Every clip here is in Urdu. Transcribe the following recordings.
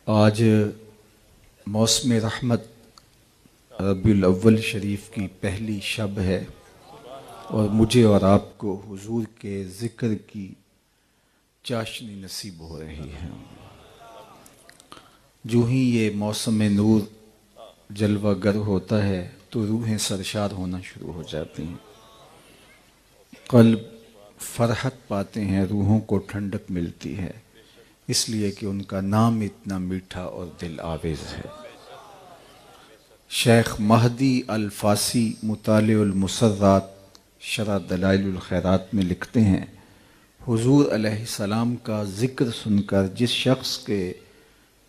آج موسم رحمت ربیع الاول شریف کی پہلی شب ہے اور مجھے اور آپ کو حضور کے ذکر کی چاشنی نصیب ہو رہی ہے۔ جو ہی یہ موسم نور جلوہ گر ہوتا ہے تو روحیں سرشار ہونا شروع ہو جاتی ہیں، قلب فرحت پاتے ہیں، روحوں کو ٹھنڈک ملتی ہے، اس لیے کہ ان کا نام اتنا میٹھا اور دل آویز ہے۔ شیخ مہدی الفاسی مطالع المسرات شرح دلائل الخیرات میں لکھتے ہیں، حضور علیہ السلام کا ذکر سن کر جس شخص کے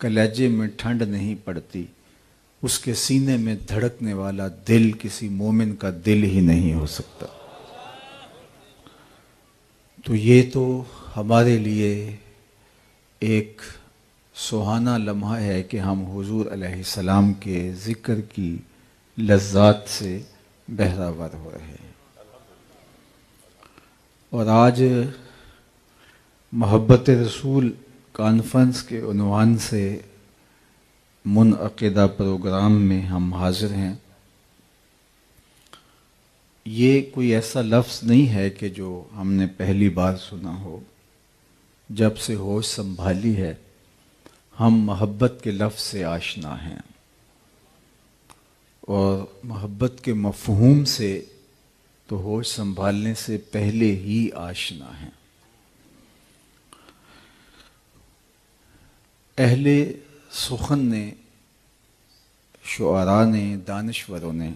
کلیجے میں ٹھنڈ نہیں پڑتی، اس کے سینے میں دھڑکنے والا دل کسی مومن کا دل ہی نہیں ہو سکتا۔ تو یہ تو ہمارے لیے ایک سہانا لمحہ ہے کہ ہم حضور علیہ السلام کے ذکر کی لذات سے بہرہ ہو رہے ہیں۔ اور آج محبت رسول کانفرنس کے عنوان سے منعقدہ پروگرام میں ہم حاضر ہیں۔ یہ کوئی ایسا لفظ نہیں ہے کہ جو ہم نے پہلی بار سنا ہو۔ جب سے ہوش سنبھالی ہے ہم محبت کے لفظ سے آشنا ہیں اور محبت کے مفہوم سے تو ہوش سنبھالنے سے پہلے ہی آشنا ہیں۔ اہل سخن نے، شعراء نے، دانشوروں نے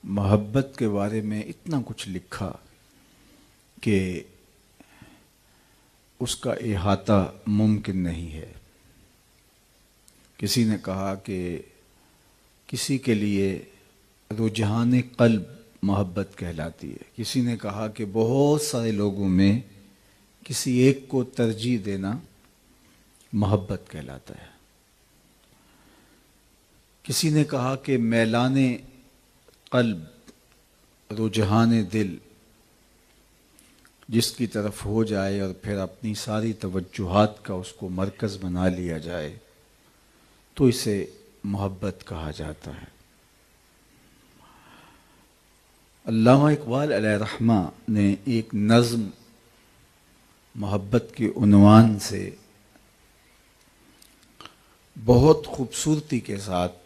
محبت کے بارے میں اتنا کچھ لکھا کہ اس کا احاطہ ممکن نہیں ہے۔ کسی نے کہا کہ کسی کے لیے رجحان قلب محبت کہلاتی ہے، کسی نے کہا کہ بہت سارے لوگوں میں کسی ایک کو ترجیح دینا محبت کہلاتا ہے۔ کسی نے کہا کہ میلان قلب، رجحان دل جس کی طرف ہو جائے اور پھر اپنی ساری توجہات کا اس کو مرکز بنا لیا جائے تو اسے محبت کہا جاتا ہے۔ علامہ اقبال علیہ رحمہ نے ایک نظم محبت کے عنوان سے بہت خوبصورتی کے ساتھ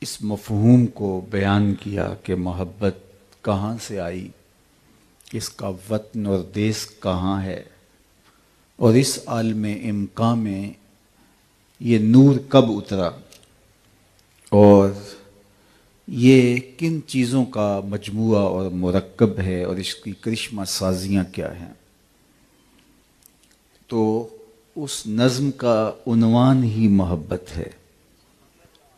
اس مفہوم کو بیان کیا کہ محبت کہاں سے آئی، اس کا وطن اور دیس کہاں ہے، اور اس عالم امکان میں یہ نور کب اترا، اور یہ کن چیزوں کا مجموعہ اور مرکب ہے، اور اس کی کرشمہ سازیاں کیا ہیں۔ تو اس نظم کا عنوان ہی محبت ہے،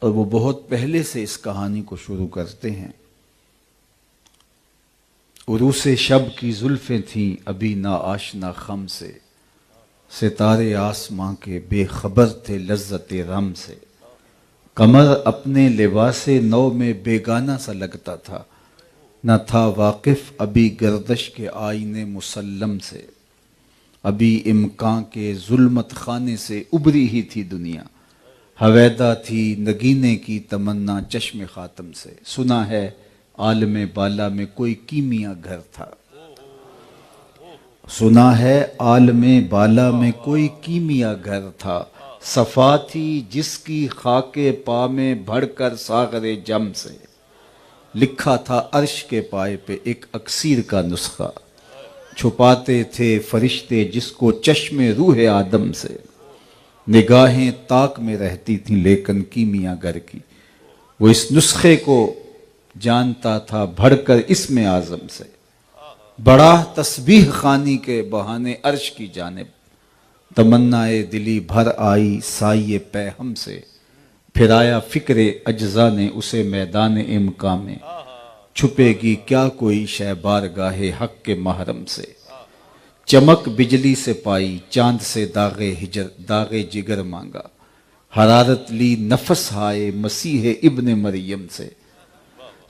اور وہ بہت پہلے سے اس کہانی کو شروع کرتے ہیں۔ عروس شب کی زلفیں تھیں ابھی نا آشنا خم سے، ستارے آسماں کے بے خبر تھے لذت رم سے، قمر اپنے لباس نو میں بیگانہ سا لگتا تھا، نہ تھا واقف ابھی گردش کے آئینے مسلم سے، ابھی امکان کے ظلمت خانے سے ابری ہی تھی دنیا، ہویدا تھی نگینے کی تمنا چشم خاتم سے، سنا ہے عالم بالا میں کوئی کیمیا گھر تھا، سنا ہے عالم بالا میں کوئی کیمیا گھر تھا، صفا تھی جس کی خاک پا میں بڑھ کر ساغر جم سے، لکھا تھا عرش کے پائے پہ ایک اکسیر کا نسخہ، چھپاتے تھے فرشتے جس کو چشم روح آدم سے، نگاہیں طاق میں رہتی تھیں لیکن کیمیا گر کی، وہ اس نسخے کو جانتا تھا بڑھ کر اسم اعظم سے، بڑا تسبیح خوانی کے بہانے عرش کی جانب، تمنائے دلی بھر آئی سائے پہ ہم سے، پھر آیا فکر اجزا نے اسے میدان امکان میں، چھپے گی کیا کوئی شے بارگاہ حق کے محرم سے، چمک بجلی سے پائی چاند سے داغ جگر مانگا، حرارت لی نفس ہائے مسیح ابن مریم سے،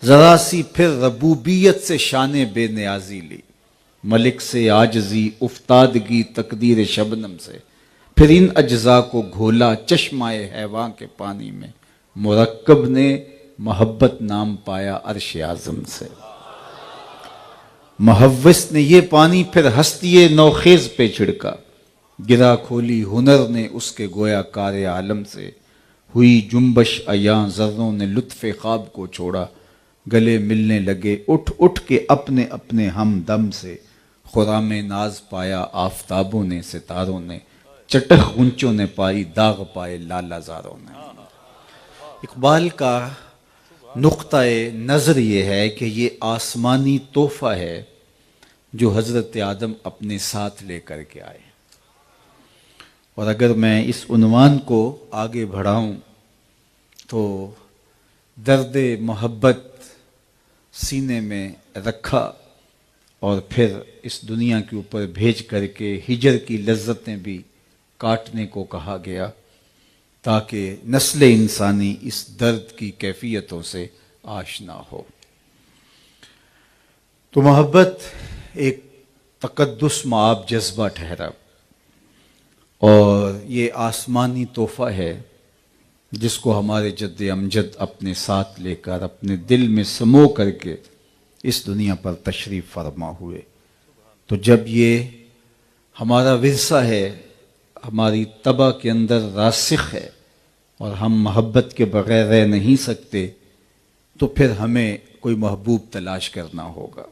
ذرا سی پھر ربوبیت سے شان بے نیازی لی، ملک سے عاجزی افتادگی تقدیر شبنم سے، پھر ان اجزاء کو گھولا چشمائے حیواں کے پانی میں، مرکب نے محبت نام پایا عرش اعظم سے۔ محوس نے یہ پانی پھر ہستی نوخیز پہ چھڑکا، گرا کھولی ہنر نے اس کے گویا کار عالم سے، ہوئی جنبش ایاں ذروں نے لطف خواب کو چھوڑا، گلے ملنے لگے اٹھ اٹھ کے اپنے اپنے ہم دم سے، خرام ناز پایا آفتابوں نے ستاروں نے، چٹخ غنچوں نے پائی داغ پائے لالا زاروں نے۔ اقبال کا نقطہ نظر یہ ہے کہ یہ آسمانی تحفہ ہے جو حضرت آدم اپنے ساتھ لے کر کے آئے، اور اگر میں اس عنوان کو آگے بڑھاؤں تو درد محبت سینے میں رکھا اور پھر اس دنیا کے اوپر بھیج کر کے ہجر کی لذتیں بھی کاٹنے کو کہا گیا تاکہ نسل انسانی اس درد کی کیفیتوں سے آشنا ہو۔ تو محبت ایک تقدس مآب جذبہ ٹھہرا، اور یہ آسمانی تحفہ ہے جس کو ہمارے جد امجد اپنے ساتھ لے کر اپنے دل میں سمو کر کے اس دنیا پر تشریف فرما ہوئے۔ تو جب یہ ہمارا ورثہ ہے، ہماری طبع کے اندر راسخ ہے، اور ہم محبت کے بغیر رہ نہیں سکتے، تو پھر ہمیں کوئی محبوب تلاش کرنا ہوگا،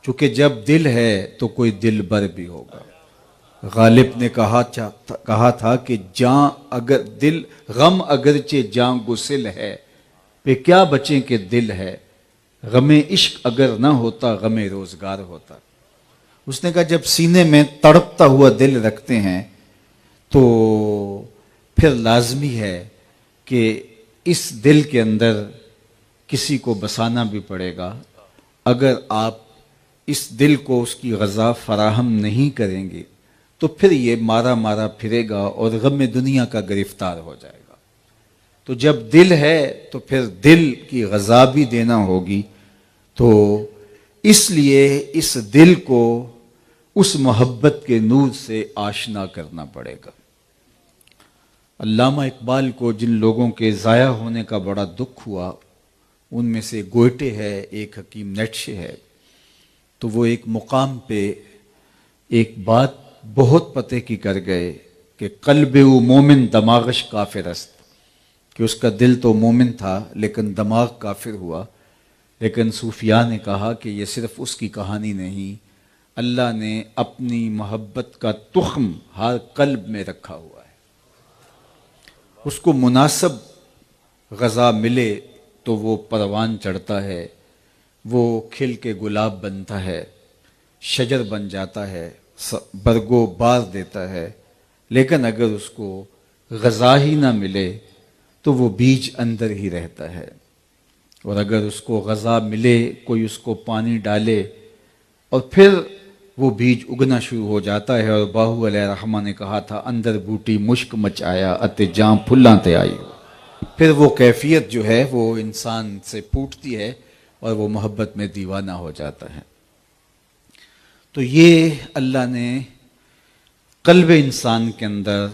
چونکہ جب دل ہے تو کوئی دل بر بھی ہوگا۔ غالب نے کہا تھا کہ جاں اگر دل غم اگرچہ جاں گسل ہے، پہ کیا بچیں کہ دل ہے، غم عشق اگر نہ ہوتا غم روزگار ہوتا۔ اس نے کہا جب سینے میں تڑپتا ہوا دل رکھتے ہیں تو پھر لازمی ہے کہ اس دل کے اندر کسی کو بسانا بھی پڑے گا۔ اگر آپ اس دل کو اس کی غذا فراہم نہیں کریں گے تو پھر یہ مارا مارا پھرے گا اور غم دنیا کا گرفتار ہو جائے گا۔ تو جب دل ہے تو پھر دل کی غذا بھی دینا ہوگی، تو اس لیے اس دل کو اس محبت کے نور سے آشنا کرنا پڑے گا۔ علامہ اقبال کو جن لوگوں کے ضائع ہونے کا بڑا دکھ ہوا، ان میں سے گوئٹے ہے، ایک حکیم نیٹشے ہے، تو وہ ایک مقام پہ ایک بات بہت پتے کی کر گئے کہ قلب او مومن دماغش کافر است، کہ اس کا دل تو مومن تھا لیکن دماغ کافر ہوا۔ لیکن صوفیاء نے کہا کہ یہ صرف اس کی کہانی نہیں، اللہ نے اپنی محبت کا تخم ہر قلب میں رکھا ہوا ہے، اس کو مناسب غذا ملے تو وہ پروان چڑھتا ہے، وہ کھل کے گلاب بنتا ہے، شجر بن جاتا ہے، برگو بار دیتا ہے۔ لیکن اگر اس کو غذا ہی نہ ملے تو وہ بیج اندر ہی رہتا ہے، اور اگر اس کو غذا ملے، کوئی اس کو پانی ڈالے، اور پھر وہ بیج اگنا شروع ہو جاتا ہے۔ اور باہو علیہ رحمہ نے کہا تھا اندر بوٹی مشک مچ آیا اتے جاں پھلاں تے آئی، پھر وہ کیفیت جو ہے وہ انسان سے پھوٹتی ہے اور وہ محبت میں دیوانہ ہو جاتا ہے۔ تو یہ اللہ نے قلب انسان کے اندر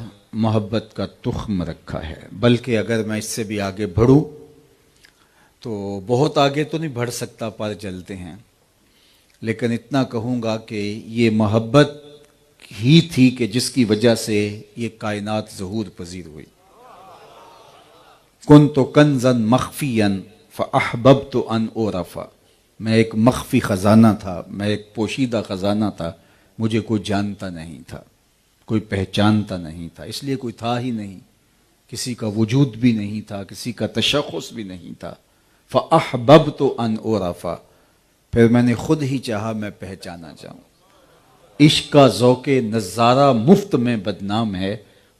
محبت کا تخم رکھا ہے۔ بلکہ اگر میں اس سے بھی آگے بڑھوں تو بہت آگے تو نہیں بڑھ سکتا، پر چلتے ہیں، لیکن اتنا کہوں گا کہ یہ محبت ہی تھی کہ جس کی وجہ سے یہ کائنات ظہور پذیر ہوئی۔ کنت کنزا مخفیا فاحببت ان اعرف، میں ایک مخفی خزانہ تھا، میں ایک پوشیدہ خزانہ تھا، مجھے کوئی جانتا نہیں تھا، کوئی پہچانتا نہیں تھا، اس لیے کوئی تھا ہی نہیں، کسی کا وجود بھی نہیں تھا، کسی کا تشخص بھی نہیں تھا۔ فاحببت ان اعرف، پھر میں نے خود ہی چاہا میں پہچانا جاؤں۔ عشق کا ذوق نظارہ مفت میں بدنام ہے،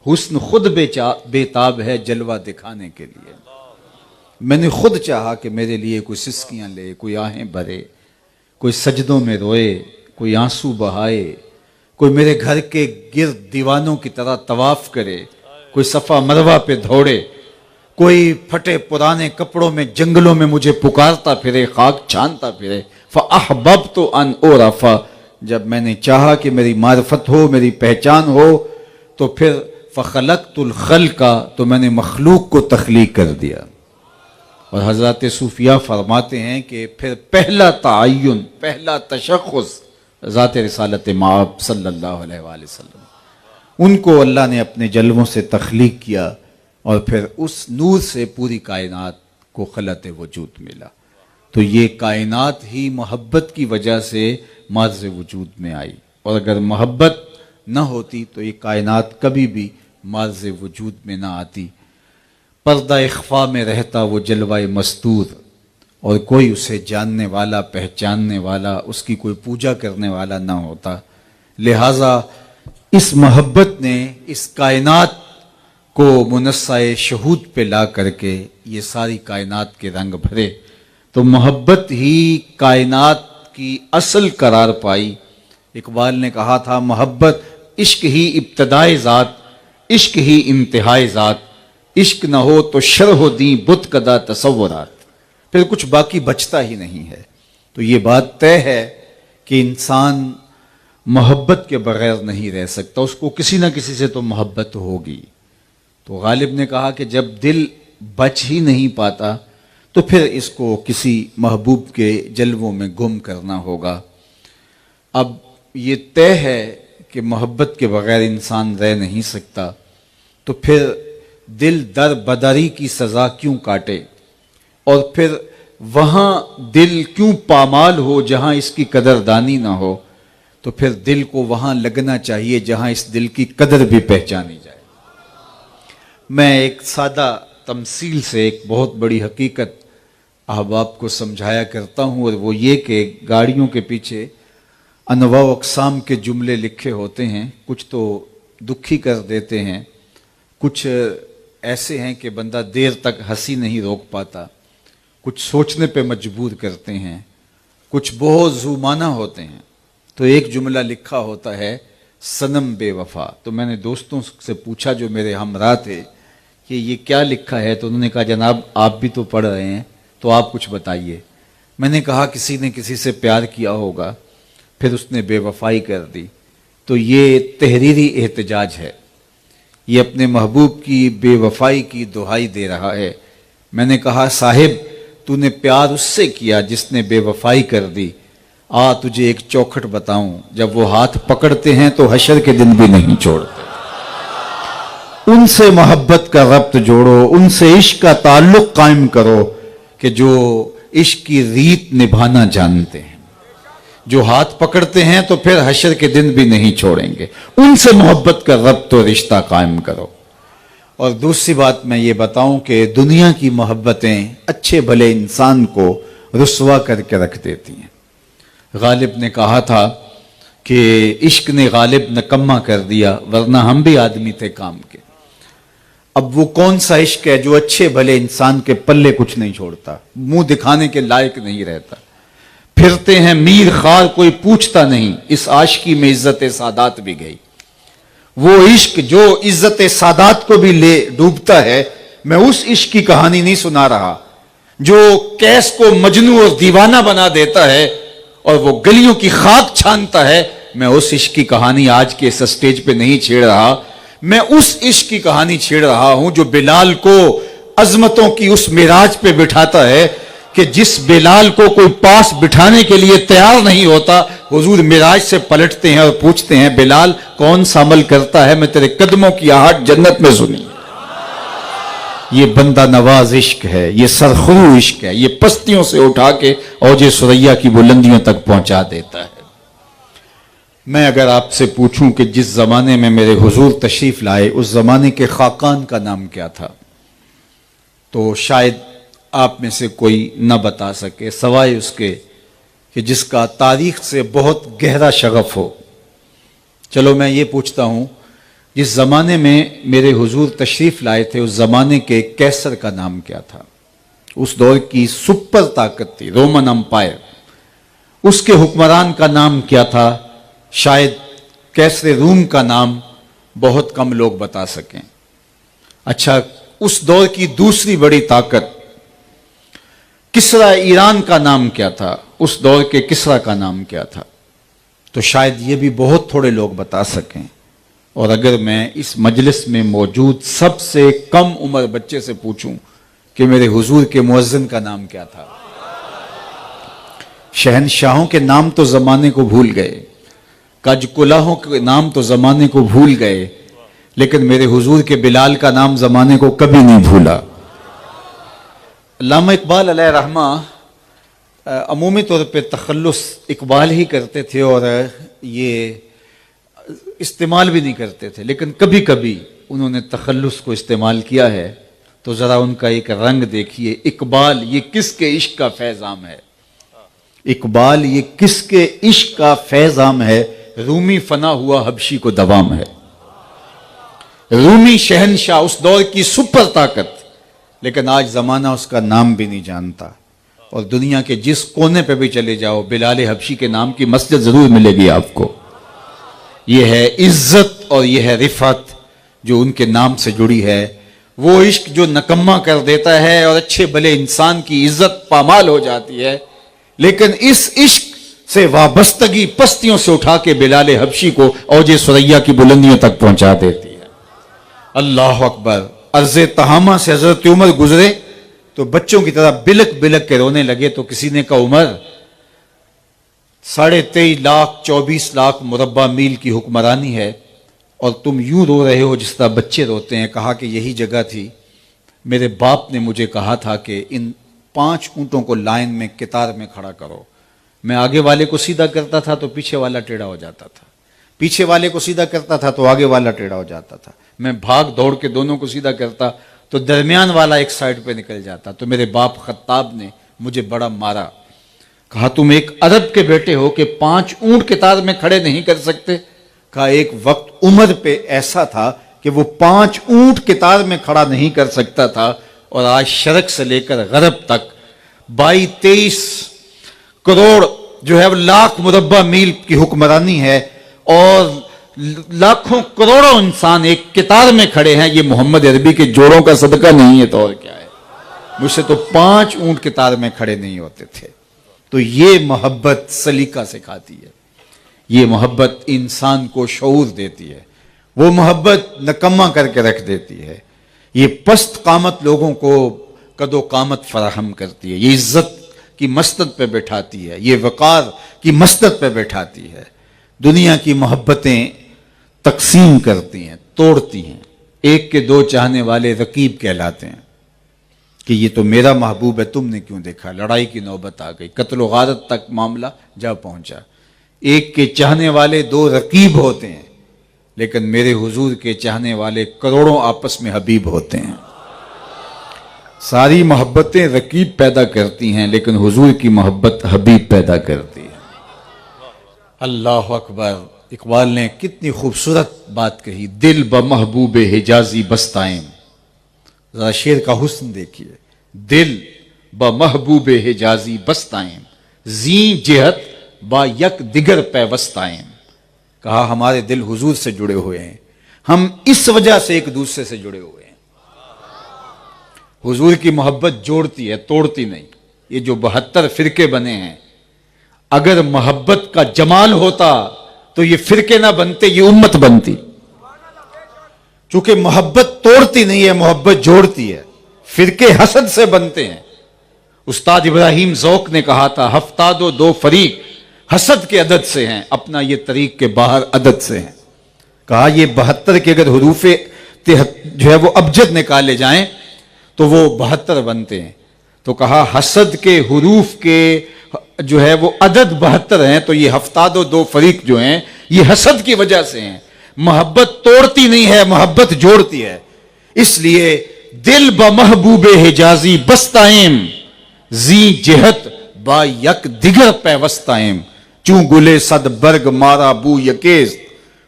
حسن خود بے تاب ہے جلوہ دکھانے کے لیے۔ میں نے خود چاہا کہ میرے لیے کوئی سسکیاں لے، کوئی آہیں بھرے، کوئی سجدوں میں روئے، کوئی آنسو بہائے، کوئی میرے گھر کے گرد دیوانوں کی طرح طواف کرے، کوئی صفا مروہ پہ دوڑے، کوئی پھٹے پرانے کپڑوں میں جنگلوں میں مجھے پکارتا پھرے، خاک چھانتا پھرے۔ فَأَحْبَبْتُ أَنْ أُعْرَفَ، جب میں نے چاہا کہ میری معرفت ہو، میری پہچان ہو، تو پھر فخلقت الخلق، تو میں نے مخلوق کو تخلیق کر دیا۔ اور حضرات صوفیہ فرماتے ہیں کہ پھر پہلا تعین، پہلا تشخص ذات رسالت مآب صلی اللہ علیہ وآلہ وسلم، ان کو اللہ نے اپنے جلووں سے تخلیق کیا، اور پھر اس نور سے پوری کائنات کو خلعت وجود ملا۔ تو یہ کائنات ہی محبت کی وجہ سے معرض وجود میں آئی، اور اگر محبت نہ ہوتی تو یہ کائنات کبھی بھی معرض وجود میں نہ آتی۔ پردہ اخفا میں رہتا وہ جلوہ مستور، اور کوئی اسے جاننے والا، پہچاننے والا، اس کی کوئی پوجا کرنے والا نہ ہوتا۔ لہٰذا اس محبت نے اس کائنات کو منصہ شہود پہ لا کر کے یہ ساری کائنات کے رنگ بھرے۔ تو محبت ہی کائنات کی اصل قرار پائی۔ اقبال نے کہا تھا، محبت عشق ہی ابتدائے ذات، عشق ہی انتہائے ذات، عشق نہ ہو تو شرح دیں بت کدہ تصورات، پھر کچھ باقی بچتا ہی نہیں ہے۔ تو یہ بات طے ہے کہ انسان محبت کے بغیر نہیں رہ سکتا، اس کو کسی نہ کسی سے تو محبت ہوگی۔ تو غالب نے کہا کہ جب دل بچ ہی نہیں پاتا تو پھر اس کو کسی محبوب کے جلووں میں گم کرنا ہوگا۔ اب یہ طے ہے کہ محبت کے بغیر انسان رہ نہیں سکتا، تو پھر دل در بدری کی سزا کیوں کاٹے، اور پھر وہاں دل کیوں پامال ہو جہاں اس کی قدردانی نہ ہو، تو پھر دل کو وہاں لگنا چاہیے جہاں اس دل کی قدر بھی پہچانی جائے۔ میں ایک سادہ تمثیل سے ایک بہت بڑی حقیقت احباب کو سمجھایا کرتا ہوں، اور وہ یہ کہ گاڑیوں کے پیچھے انواع و اقسام کے جملے لکھے ہوتے ہیں، کچھ تو دکھی کر دیتے ہیں، کچھ ایسے ہیں کہ بندہ دیر تک ہنسی نہیں روک پاتا، کچھ سوچنے پہ مجبور کرتے ہیں، کچھ بہت ذو معنی ہوتے ہیں۔ تو ایک جملہ لکھا ہوتا ہے، صنم بے وفا۔ تو میں نے دوستوں سے پوچھا جو میرے ہمراہ تھے کہ یہ کیا لکھا ہے، تو انہوں نے کہا جناب آپ بھی تو پڑھ رہے ہیں تو آپ کچھ بتائیے۔ میں نے کہا کسی نے کسی سے پیار کیا ہوگا، پھر اس نے بے وفائی کر دی، تو یہ تحریری احتجاج ہے، یہ اپنے محبوب کی بے وفائی کی دہائی دے رہا ہے۔ میں نے کہا صاحب تو نے پیار اس سے کیا جس نے بے وفائی کر دی، تجھے ایک چوکھٹ بتاؤں، جب وہ ہاتھ پکڑتے ہیں تو حشر کے دن بھی نہیں چھوڑتے۔ ان سے محبت کا ربط جوڑو، ان سے عشق کا تعلق قائم کرو کہ جو عشق کی ریت نبھانا جانتے ہیں، جو ہاتھ پکڑتے ہیں تو پھر حشر کے دن بھی نہیں چھوڑیں گے۔ ان سے محبت کا ربط و رشتہ قائم کرو۔ اور دوسری بات میں یہ بتاؤں کہ دنیا کی محبتیں اچھے بھلے انسان کو رسوا کر کے رکھ دیتی ہیں۔ غالب نے کہا تھا کہ عشق نے غالب نکما کر دیا، ورنہ ہم بھی آدمی تھے کام کے۔ اب وہ کون سا عشق ہے جو اچھے بھلے انسان کے پلے کچھ نہیں چھوڑتا، منہ دکھانے کے لائق نہیں رہتا، پھرتے ہیں میر خار کوئی پوچھتا نہیں، اس عاشقی میں عزت سادات بھی گئی۔ وہ عشق جو عزت سادات کو بھی لے ڈوبتا ہے، میں اس عشق کی کہانی نہیں سنا رہا جو کیس کو مجنوں اور دیوانہ بنا دیتا ہے اور وہ گلیوں کی خاک چھانتا ہے۔ میں اس عشق کی کہانی آج کے اس سٹیج پہ نہیں چھیڑ رہا، میں اس عشق کی کہانی چھیڑ رہا ہوں جو بلال کو عظمتوں کی اس معراج پہ بٹھاتا ہے کہ جس بلال کو کوئی پاس بٹھانے کے لیے تیار نہیں ہوتا، حضور معراج سے پلٹتے ہیں اور پوچھتے ہیں بلال کون سا عمل کرتا ہے، میں تیرے قدموں کی آہٹ جنت میں سنی۔ یہ بندہ نواز عشق ہے، یہ سرخرو عشق ہے، یہ پستیوں سے اٹھا کے اوج ثریا کی بلندیوں تک پہنچا دیتا ہے۔ میں اگر آپ سے پوچھوں کہ جس زمانے میں میرے حضور تشریف لائے اس زمانے کے خاقان کا نام کیا تھا، تو شاید آپ میں سے کوئی نہ بتا سکے سوائے اس کے کہ جس کا تاریخ سے بہت گہرا شغف ہو۔ چلو میں یہ پوچھتا ہوں، جس زمانے میں میرے حضور تشریف لائے تھے اس زمانے کے کیسر کا نام کیا تھا؟ اس دور کی سپر طاقت تھی رومن امپائر، اس کے حکمران کا نام کیا تھا؟ شاید کیسر روم کا نام بہت کم لوگ بتا سکیں۔ اچھا، اس دور کی دوسری بڑی طاقت کسرا ایران کا نام کیا تھا؟ اس دور کے کسرا کا نام کیا تھا؟ تو شاید یہ بھی بہت تھوڑے لوگ بتا سکیں۔ اور اگر میں اس مجلس میں موجود سب سے کم عمر بچے سے پوچھوں کہ میرے حضور کے مؤذن کا نام کیا تھا، شہنشاہوں کے نام تو زمانے کو بھول گئے، کج کلاہوں کے نام تو زمانے کو بھول گئے، لیکن میرے حضور کے بلال کا نام زمانے کو کبھی نہیں بھولا۔ علامہ اقبال علیہ رحمہ عمومی طور پہ تخلص اقبال ہی کرتے تھے اور یہ استعمال بھی نہیں کرتے تھے، لیکن کبھی کبھی انہوں نے تخلص کو استعمال کیا ہے، تو ذرا ان کا ایک رنگ دیکھیے۔ اقبال یہ کس کے عشق کا فیضام ہے؟ اقبال یہ کس کے عشق کا فیضام ہے؟ رومی فنا ہوا حبشی کو دوام ہے۔ رومی شہنشاہ اس دور کی سپر طاقت، لیکن آج زمانہ اس کا نام بھی نہیں جانتا، اور دنیا کے جس کونے پہ بھی چلے جاؤ بلال حبشی کے نام کی مسجد ضرور ملے گی آپ کو۔ یہ ہے عزت اور یہ ہے رفعت جو ان کے نام سے جڑی ہے، وہ عشق جو نکما کر دیتا ہے اور اچھے بھلے انسان کی عزت پامال ہو جاتی ہے، لیکن اس عشق سے وابستگی پستیوں سے اٹھا کے بلال حبشی کو اوج ثریا کی بلندیوں تک پہنچا دیتی ہے۔ اللہ اکبر۔ عرض تہامہ سے حضرت عمر گزرے تو بچوں کی طرح بلک بلک کے رونے لگے، تو کسی نے کہا عمر 23.5 لاکھ 24 لاکھ مربع میل کی حکمرانی ہے اور تم یوں رو رہے ہو جس طرح بچے روتے ہیں۔ کہا کہ یہی جگہ تھی، میرے باپ نے مجھے کہا تھا کہ ان 5 اونٹوں کو لائن میں قطار میں کھڑا کرو، میں آگے والے کو سیدھا کرتا تھا تو پیچھے والا ٹیڑھا ہو جاتا تھا، پیچھے والے کو سیدھا کرتا تھا تو آگے والا ٹیڑھا ہو جاتا تھا، میں بھاگ دوڑ کے دونوں کو سیدھا کرتا تو درمیان والا ایک سائیڈ پہ نکل جاتا، تو میرے باپ خطاب نے مجھے بڑا مارا۔ کہا تم ایک عرب کے بیٹے ہو کہ 5 اونٹ قطار میں کھڑے نہیں کر سکتے؟ کہا ایک وقت عمر پہ ایسا تھا کہ وہ 5 اونٹ قطار میں کھڑا نہیں کر سکتا تھا، اور آج شرق سے لے کر غرب تک 22-23 کروڑ جو ہے لاکھ مربع میل کی حکمرانی ہے، اور لاکھوں کروڑوں انسان ایک قطار میں کھڑے ہیں۔ یہ محمد عربی کے جوڑوں کا صدقہ نہیں ہے تو اور کیا ہے؟ مجھ سے تو 5 اونٹ قطار میں کھڑے نہیں ہوتے تھے۔ تو یہ محبت سلیقہ سکھاتی ہے، یہ محبت انسان کو شعور دیتی ہے، وہ محبت نکما کر کے رکھ دیتی ہے، یہ پست قامت لوگوں کو قد و قامت فراہم کرتی ہے، یہ عزت کی مسند پہ بٹھاتی ہے، یہ وقار کی مسند پہ بٹھاتی ہے۔ دنیا کی محبتیں تقسیم کرتی ہیں، توڑتی ہیں۔ ایک کے 2 چاہنے والے رقیب کہلاتے ہیں کہ یہ تو میرا محبوب ہے، تم نے کیوں دیکھا؟ لڑائی کی نوبت آ گئی، قتل و غارت تک معاملہ جا پہنچا۔ ایک کے چاہنے والے 2 رقیب ہوتے ہیں، لیکن میرے حضور کے چاہنے والے کروڑوں آپس میں حبیب ہوتے ہیں۔ ساری محبتیں رقیب پیدا کرتی ہیں، لیکن حضور کی محبت حبیب پیدا کرتی ہے۔ اللہ اکبر۔ اقبال نے کتنی خوبصورت بات کہی، دل بمحبوب حجازی بستائیں۔ ذرا شعر کا حسن دیکھیے، دل بمحبوب حجازی بستائیں، زیں جہت با یک دیگر پیوستائیں۔ کہا ہمارے دل حضور سے جڑے ہوئے ہیں، ہم اس وجہ سے ایک دوسرے سے جڑے ہوئے ہیں۔ حضور کی محبت جوڑتی ہے، توڑتی نہیں۔ یہ جو 72 فرقے بنے ہیں، اگر محبت کا جمال ہوتا تو یہ فرقے نہ بنتے، یہ امت بنتی۔ چونکہ محبت توڑتی نہیں ہے، محبت جوڑتی ہے۔ فرقے حسد سے بنتے ہیں۔ استاد ابراہیم ذوق نے کہا تھا 72 فریق حسد کے عدد سے ہیں، اپنا یہ طریق کے باہر عدد سے ہیں۔ کہا یہ 72 کے اگر حروف جو ہے وہ ابجد نکالے جائیں تو وہ 72 بنتے ہیں۔ تو کہا حسد کے حروف کے جو ہے وہ عدد 72 ہیں، تو یہ 72 فریق جو ہیں یہ حسد کی وجہ سے ہیں۔ محبت توڑتی نہیں ہے، محبت جوڑتی ہے۔ اس لیے دل بمحبوب حجازی بستائیں، زی جہت با یک دیگر پیوستائیں، چوں گلے صد برگ مارا بو یکیست،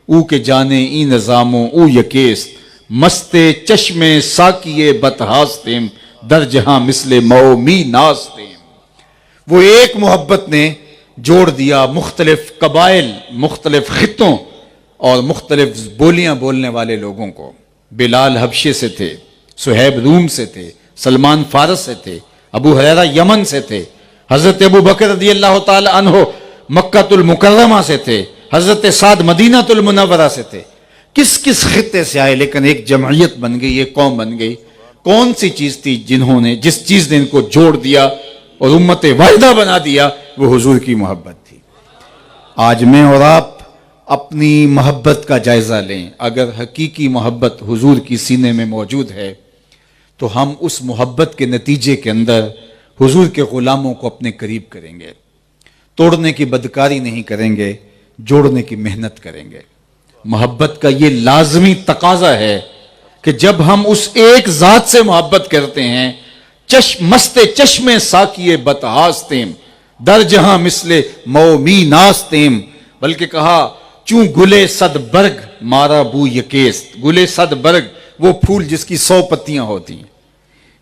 او کے جانے ای نظاموں او یکیست، مستے چشمے ساکیے بتہاستیم، در جہاں مثل مو می ناستیم۔ وہ ایک محبت نے جوڑ دیا مختلف قبائل، مختلف خطوں اور مختلف بولیاں بولنے والے لوگوں کو۔ بلال حبشے سے تھے، صہیب روم سے تھے، سلمان فارس سے تھے، ابو ہریرہ یمن سے تھے، حضرت ابو بکر رضی اللہ تعالی عنہ مکہ المکرمہ سے تھے، حضرت سعد مدینہ المنورہ سے تھے، کس کس خطے سے آئے لیکن ایک جمعیت بن گئی، ایک قوم بن گئی. کون سی چیز تھی جس چیز نے ان کو جوڑ دیا اور امت واحدہ بنا دیا؟ وہ حضور کی محبت تھی. آج میں اور آپ اپنی محبت کا جائزہ لیں. اگر حقیقی محبت حضور کی سینے میں موجود ہے تو ہم اس محبت کے نتیجے کے اندر حضور کے غلاموں کو اپنے قریب کریں گے. توڑنے کی بدکاری نہیں کریں گے، جوڑنے کی محنت کریں گے. محبت کا یہ لازمی تقاضا ہے کہ جب ہم اس ایک ذات سے محبت کرتے ہیں، مست چشم ساکیے بتہاستیم در جہاں مثل مومی ناستیم، بلکہ کہا چوں گلے صد برگ مارا بو یکیست. گلے صد برگ وہ پھول جس کی 100 پتیاں ہوتی ہیں.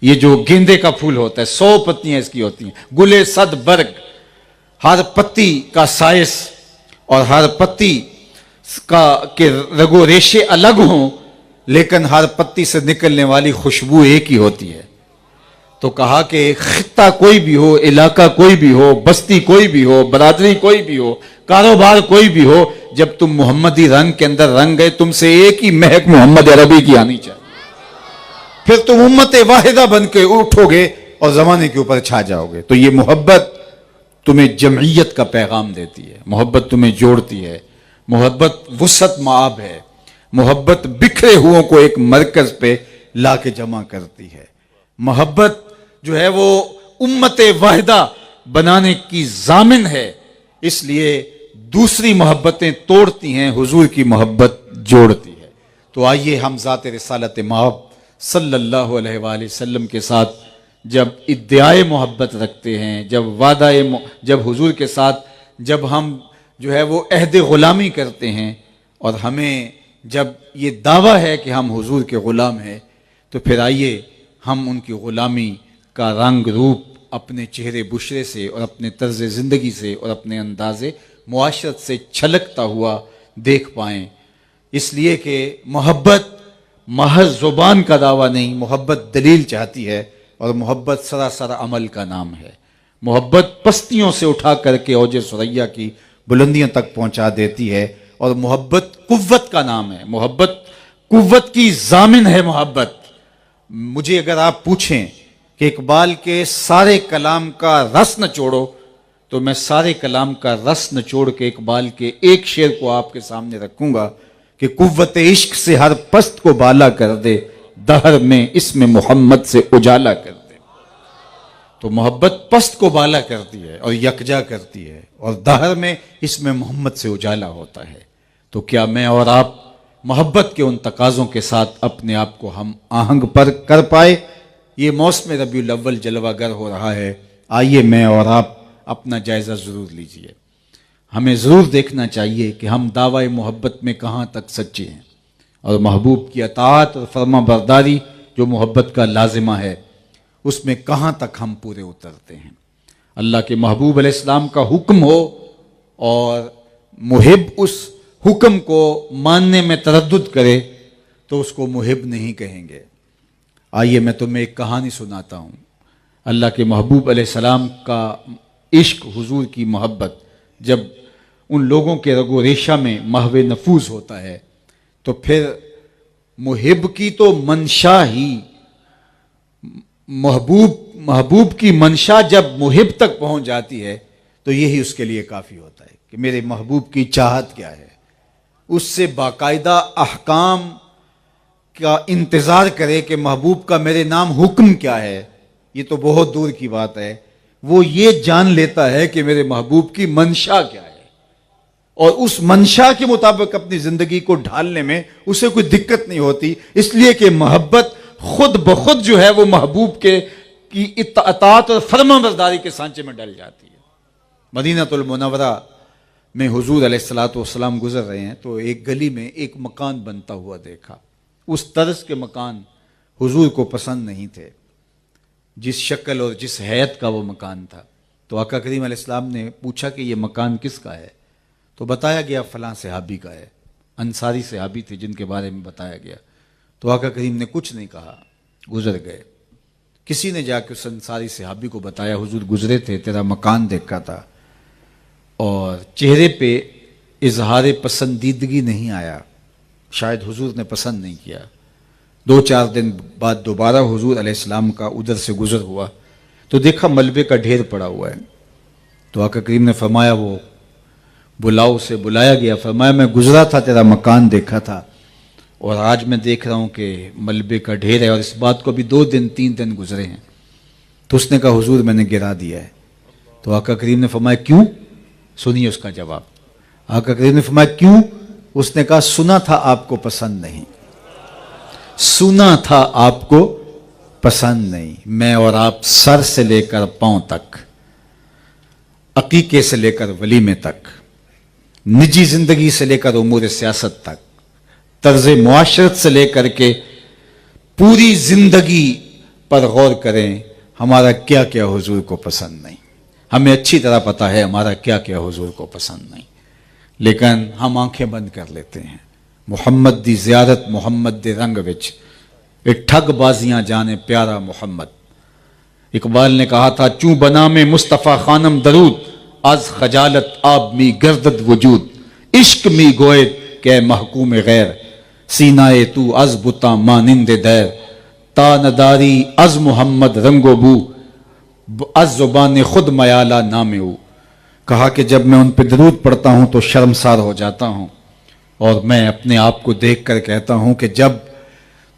یہ جو گیندے کا پھول ہوتا ہے 100 پتیاں اس کی ہوتی ہیں. گلے صد برگ، ہر پتی کا سائز اور ہر پتی کا کہ رگو ریشے الگ ہوں لیکن ہر پتی سے نکلنے والی خوشبو ایک ہی ہوتی ہے. تو کہا کہ خطہ کوئی بھی ہو، علاقہ کوئی بھی ہو، بستی کوئی بھی ہو، برادری کوئی بھی ہو، کاروبار کوئی بھی ہو، جب تم محمدی رنگ کے اندر رنگ گئے تم سے ایک ہی مہک محمد عربی کی آنی چاہیے. پھر تم امت واحدہ بن کے اٹھو گے اور زمانے کے اوپر چھا جاؤ گے. تو یہ محبت تمہیں جمعیت کا پیغام دیتی ہے، محبت تمہیں جوڑتی ہے، محبت وسعت معاب ہے، محبت بکھرے ہوں کو ایک مرکز پہ لا کے جمع کرتی ہے. محبت جو ہے وہ امت واحدہ بنانے کی ضامن ہے. اس لیے دوسری محبتیں توڑتی ہیں، حضور کی محبت جوڑتی ہے. تو آئیے ہم ذات رسالت مآب صلی اللہ علیہ وآلہ وسلم کے ساتھ جب ادعائے محبت رکھتے ہیں، جب حضور کے ساتھ جب ہم جو ہے وہ عہد غلامی کرتے ہیں اور ہمیں جب یہ دعویٰ ہے کہ ہم حضور کے غلام ہیں، تو پھر آئیے ہم ان کی غلامی کا رنگ روپ اپنے چہرے بشرے سے اور اپنے طرز زندگی سے اور اپنے انداز معاشرت سے چھلکتا ہوا دیکھ پائیں. اس لیے کہ محبت محض زبان کا دعویٰ نہیں، محبت دلیل چاہتی ہے اور محبت سراسر عمل کا نام ہے. محبت پستیوں سے اٹھا کر کے اوج ثریا کی بلندیوں تک پہنچا دیتی ہے اور محبت قوت کا نام ہے. محبت قوت کی ضامن ہے. محبت مجھے اگر آپ پوچھیں کہ اقبال کے سارے کلام کا رس نچوڑو تو میں سارے کلام کا رس نچوڑ کے اقبال کے ایک شعر کو آپ کے سامنے رکھوں گا کہ قوت عشق سے ہر پست کو بالا کر دے، دہر میں اسم محمد سے اجالا کر دے. تو محبت پست کو بالا کرتی ہے اور یکجا کرتی ہے اور دہر میں اسم محمد سے اجالا ہوتا ہے. تو کیا میں اور آپ محبت کے ان تقاضوں کے ساتھ اپنے آپ کو ہم آہنگ پر کر پائے؟ یہ موسم ربیع الاول جلوہ گر ہو رہا ہے. آئیے میں اور آپ اپنا جائزہ ضرور لیجئے. ہمیں ضرور دیکھنا چاہیے کہ ہم دعوی محبت میں کہاں تک سچے ہیں اور محبوب کی اطاعت اور فرما برداری جو محبت کا لازمہ ہے اس میں کہاں تک ہم پورے اترتے ہیں. اللہ کے محبوب علیہ السلام کا حکم ہو اور محب اس حکم کو ماننے میں تردد کرے تو اس کو محب نہیں کہیں گے. آئیے میں تمہیں ایک کہانی سناتا ہوں. اللہ کے محبوب علیہ السلام کا عشق، حضور کی محبت جب ان لوگوں کے رگ و ریشہ میں محو نفوذ ہوتا ہے تو پھر محب کی تو منشا ہی، محبوب کی منشا جب محب تک پہنچ جاتی ہے تو یہی اس کے لیے کافی ہوتا ہے کہ میرے محبوب کی چاہت کیا ہے. اس سے باقاعدہ احکام کا انتظار کرے کہ محبوب کا میرے نام حکم کیا ہے، یہ تو بہت دور کی بات ہے. وہ یہ جان لیتا ہے کہ میرے محبوب کی منشا کیا ہے اور اس منشا کے مطابق اپنی زندگی کو ڈھالنے میں اسے کوئی دقت نہیں ہوتی، اس لیے کہ محبت خود بخود جو ہے وہ محبوب کی اطاعت اور فرما برداری کے سانچے میں ڈل جاتی ہے. مدینہ المنورہ میں حضور علیہ السلام گزر رہے ہیں تو ایک گلی میں ایک مکان بنتا ہوا دیکھا. اس طرز کے مکان حضور کو پسند نہیں تھے، جس شکل اور جس حیت کا وہ مکان تھا. تو آقا کریم علیہ السلام نے پوچھا کہ یہ مکان کس کا ہے؟ تو بتایا گیا فلاں صحابی کا ہے. انصاری صحابی تھے جن کے بارے میں بتایا گیا. تو آقا کریم نے کچھ نہیں کہا، گزر گئے. کسی نے جا کے اس انصاری صحابی کو بتایا حضور گزرے تھے، تیرا مکان دیکھا تھا اور چہرے پہ اظہار پسندیدگی نہیں آیا. شاید حضور نے پسند نہیں کیا. 2-4 دن بعد دوبارہ حضور علیہ السلام کا ادھر سے گزر ہوا تو دیکھا ملبے کا ڈھیر پڑا ہوا ہے. تو آقا کریم نے فرمایا وہ بلاؤ سے بلایا گیا. فرمایا میں گزرا تھا تیرا مکان دیکھا تھا اور آج میں دیکھ رہا ہوں کہ ملبے کا ڈھیر ہے اور اس بات کو بھی 2-3 دن گزرے ہیں. تو اس نے کہا حضور میں نے گرا دیا ہے. تو آقا کریم نے فرمایا کیوں؟ سنیے اس کا جواب. آقا کریم نے فرمایا کیوں؟ اس نے کہا سنا تھا آپ کو پسند نہیں، سنا تھا آپ کو پسند نہیں. میں اور آپ سر سے لے کر پاؤں تک، عقیقے سے لے کر ولیمے تک، نجی زندگی سے لے کر امور سیاست تک، طرز معاشرت سے لے کر کے پوری زندگی پر غور کریں ہمارا کیا کیا حضور کو پسند نہیں. ہمیں اچھی طرح پتہ ہے ہمارا کیا کیا حضور کو پسند نہیں، لیکن ہم آنکھیں بند کر لیتے ہیں. محمد دی زیارت محمد دے رنگ وچ اے ٹھگ بازیاں جانے پیارا محمد. اقبال نے کہا تھا چوں بنا میں مصطفیٰ خانم درود، از خجالت آب می گردد وجود، عشق می گوئے کہ محکوم غیر، سینہ تو از بتا مانند دیر، تا نداری از محمد رنگ و بو، از زبان خود میالہ نام او. کہا کہ جب میں ان پہ درود پڑھتا ہوں تو شرمسار ہو جاتا ہوں اور میں اپنے آپ کو دیکھ کر کہتا ہوں کہ جب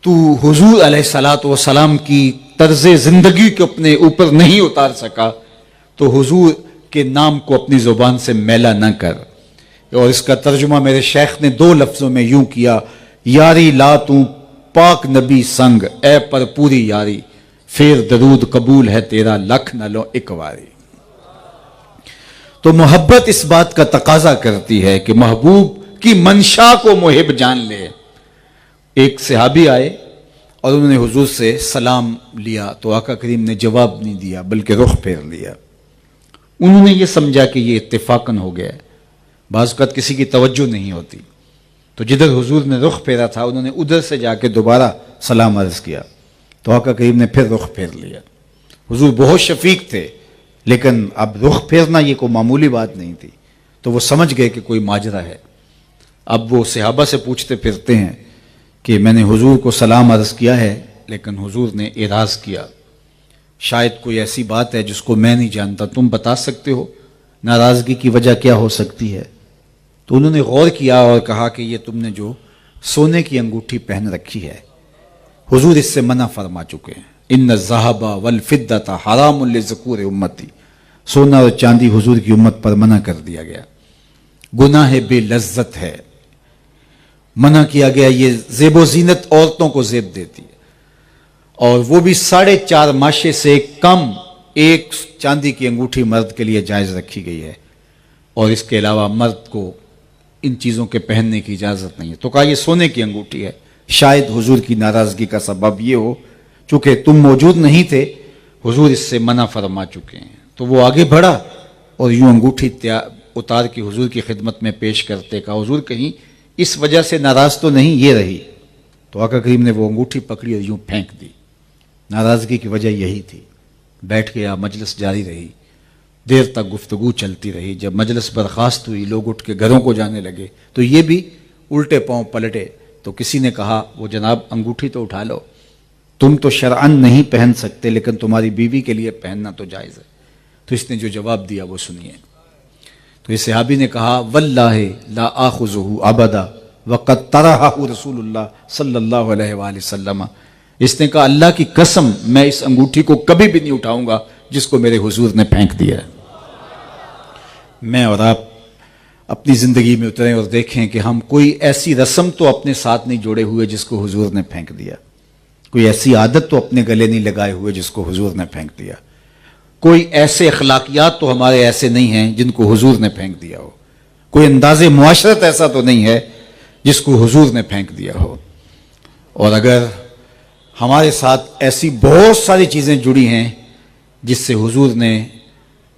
تو حضور علیہ الصلوۃ والسلام کی طرز زندگی کو اپنے اوپر نہیں اتار سکا تو حضور کے نام کو اپنی زبان سے میلا نہ کر. اور اس کا ترجمہ میرے شیخ نے 2 لفظوں میں یوں کیا، یاری لا تو پاک نبی سنگ، اے پر پوری یاری، پھر درود قبول ہے تیرا لکھ نہ لو ایک واری. تو محبت اس بات کا تقاضا کرتی ہے کہ محبوب کی منشا کو محب جان لے. ایک صحابی آئے اور انہوں نے حضور سے سلام لیا تو آقا کریم نے جواب نہیں دیا بلکہ رخ پھیر لیا. انہوں نے یہ سمجھا کہ یہ اتفاقاً ہو گیا ہے. بعض اوقات کسی کی توجہ نہیں ہوتی تو جدھر حضور نے رخ پھیرا تھا انہوں نے ادھر سے جا کے دوبارہ سلام عرض کیا تو آقا کریم نے پھر رخ پھیر لیا. حضور بہت شفیق تھے لیکن اب رخ پھیرنا یہ کوئی معمولی بات نہیں تھی تو وہ سمجھ گئے کہ کوئی ماجرا ہے. اب وہ صحابہ سے پوچھتے پھرتے ہیں کہ میں نے حضور کو سلام عرض کیا ہے لیکن حضور نے اعراض کیا، شاید کوئی ایسی بات ہے جس کو میں نہیں جانتا، تم بتا سکتے ہو ناراضگی کی وجہ کیا ہو سکتی ہے؟ تو انہوں نے غور کیا اور کہا کہ یہ تم نے جو سونے کی انگوٹھی پہن رکھی ہے حضور اس سے منع فرما چکے ہیں. ان الذهب والفضة حرام لذکور امتی، سونا اور چاندی حضور کی امت پر منع کر دیا گیا، گناہ بے لذت ہے، منع کیا گیا. یہ زیب و زینت عورتوں کو زیب دیتی ہے اور وہ بھی 4.5 ماشے سے کم. ایک چاندی کی انگوٹھی مرد کے لیے جائز رکھی گئی ہے اور اس کے علاوہ مرد کو ان چیزوں کے پہننے کی اجازت نہیں ہے. تو کہا یہ سونے کی انگوٹھی ہے. شاید حضور کی ناراضگی کا سبب یہ ہو چونکہ تم موجود نہیں تھے حضور اس سے منع فرما چکے ہیں. تو وہ آگے بڑھا اور یوں انگوٹھی اتار کے حضور کی خدمت میں پیش کرتے کہا حضور کہیں اس وجہ سے ناراض تو نہیں یہ رہی. تو آقا کریم نے وہ انگوٹھی پکڑی اور یوں پھینک دی. ناراضگی کی وجہ یہی تھی. بیٹھ گیا، مجلس جاری رہی، دیر تک گفتگو چلتی رہی. جب مجلس برخاست ہوئی لوگ اٹھ کے گھروں کو جانے لگے تو یہ بھی الٹے پاؤں پلٹے. تو کسی نے کہا وہ جناب انگوٹھی تو اٹھا لو، تم تو شرعاً نہیں پہن سکتے لیکن تمہاری بیوی کے لیے پہننا تو جائز ہے. تو اس نے جو جواب دیا وہ سنیے. تو اس صحابی نے کہا واللہ لا آخذہ ابدا وقد طرحہ رسول اللہ صلی اللہ علیہ وآلہ وسلم. اس نے کہا اللہ کی قسم میں اس انگوٹھی کو کبھی بھی نہیں اٹھاؤں گا جس کو میرے حضور نے پھینک دیا ہے. میں اور آپ اپنی زندگی میں اتریں اور دیکھیں کہ ہم کوئی ایسی رسم تو اپنے ساتھ نہیں جوڑے ہوئے جس کو حضور نے پھینک دیا، کوئی ایسی عادت تو اپنے گلے نہیں لگائے ہوئے جس کو حضور نے پھینک دیا، کوئی ایسے اخلاقیات تو ہمارے ایسے نہیں ہیں جن کو حضور نے پھینک دیا ہو، کوئی انداز معاشرت ایسا تو نہیں ہے جس کو حضور نے پھینک دیا ہو. اور اگر ہمارے ساتھ ایسی بہت ساری چیزیں جڑی ہیں جس سے حضور نے